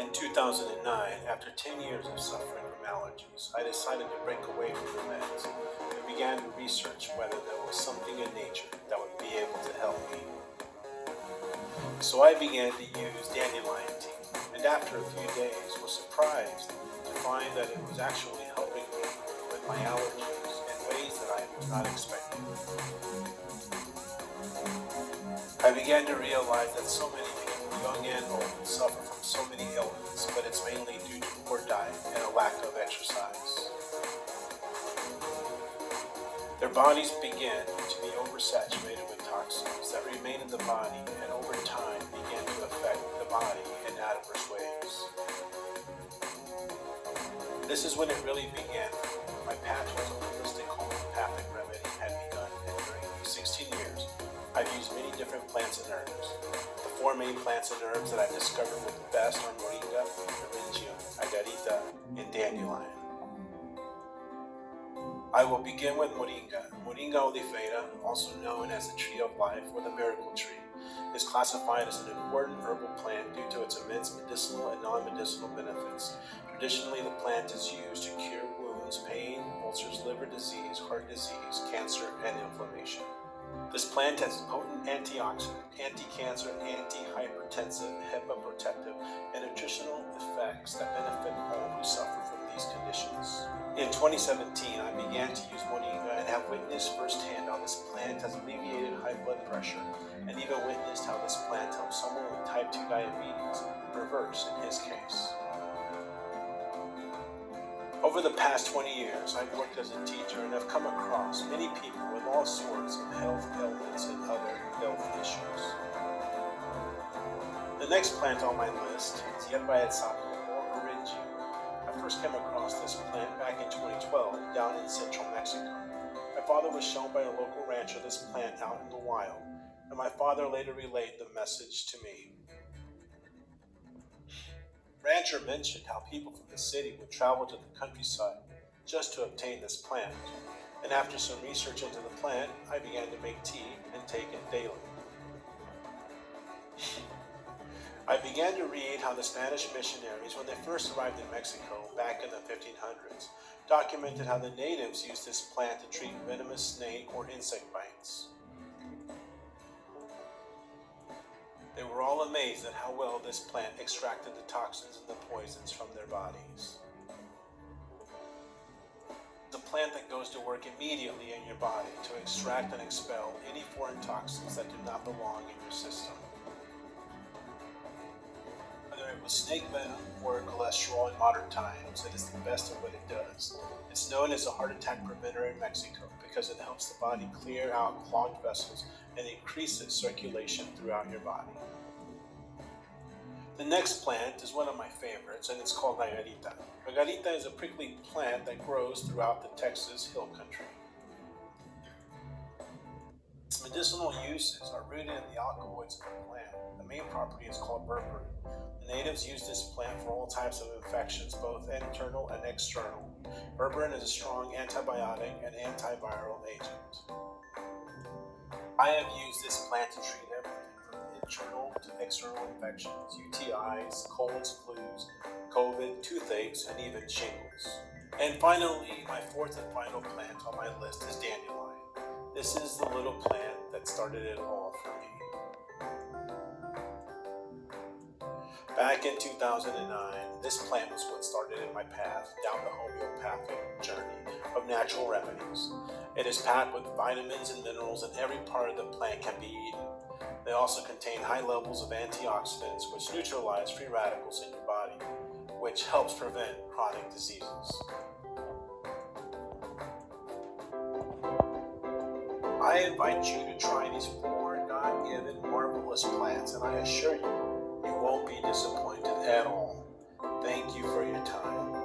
In 2009, after 10 years of suffering from allergies, I decided to break away from the meds and began to research whether there was something in nature that would be able to help me. So I began to use dandelion tea, and after a few days was surprised to find that it was actually helping me with my allergies in ways that I was not expecting. I began to realize that so many people, young and old, suffer from so many ailments, but it's mainly due to poor diet and a lack of exercise. Their bodies begin to be oversaturated with toxins that remain in the body and over time begin to affect the body in adverse ways. This is when it really began. My path towards a holistic homeopathic remedy had begun, and during these 16 years, I've used many different plants and herbs. The four main plants and herbs that I've discovered were the best are Moringa, Agarita, and Dandelion. I will begin with Moringa. Moringa oleifera, also known as the tree of life or the miracle tree, is classified as an important herbal plant due to its immense medicinal and non-medicinal benefits. Traditionally, the plant is used to cure wounds, pain, ulcers, liver disease, heart disease, cancer, and inflammation. This plant has potent antioxidant, anti-cancer, anti-hypertensive, HEPA-protective, and nutritional effects that benefit all who suffer from these conditions. In 2017, I began to use Moringa and have witnessed firsthand how this plant has alleviated high blood pressure, and even witnessed how this plant helps someone with type 2 diabetes reverse in his case. Over the past 20 years, I've worked as a teacher and have come across many people with all sorts of health ailments and other health issues. The next plant on my list is Yerba Sapo or Moringa. I first came across this plant back in 2012 down in central Mexico. My father was shown by a local rancher this plant out in the wild, and my father later relayed the message to me. Rancher mentioned how people from the city would travel to the countryside just to obtain this plant, and after some research into the plant, I began to make tea and take it daily. I began to read how the Spanish missionaries, when they first arrived in Mexico back in the 1500s, documented how the natives used this plant to treat venomous snake or insect bites. They were all amazed at how well this plant extracted the toxins and the poisons from their bodies. It's a plant that goes to work immediately in your body to extract and expel any foreign toxins that do not belong in your system. Whether it was snake venom or cholesterol in modern times, it is the best of what it does. It's known as a heart attack preventer in Mexico because it helps the body clear out clogged vessels and increases circulation throughout your body. The next plant is one of my favorites, and it's called Agarita. Agarita is a prickly plant that grows throughout the Texas hill country. Its medicinal uses are rooted in the alkaloids of the plant. The main property is called berberine. The natives use this plant for all types of infections, both internal and external. Berberine is a strong antibiotic and antiviral agent. I have used this plant to treat everything from internal to external infections, UTIs, colds, flus, COVID, toothaches, and even shingles. And finally, my fourth and final plant on my list is dandelion. This is the little plant that started it all for me. Back in 2009, this plant was what started in my path down the homeopathic journey of natural remedies. It is packed with vitamins and minerals, and every part of the plant can be eaten. They also contain high levels of antioxidants, which neutralize free radicals in your body, which helps prevent chronic diseases. I invite you to try these 4 God-given marvelous plants, and I assure you, you won't be disappointed at all. Thank you for your time.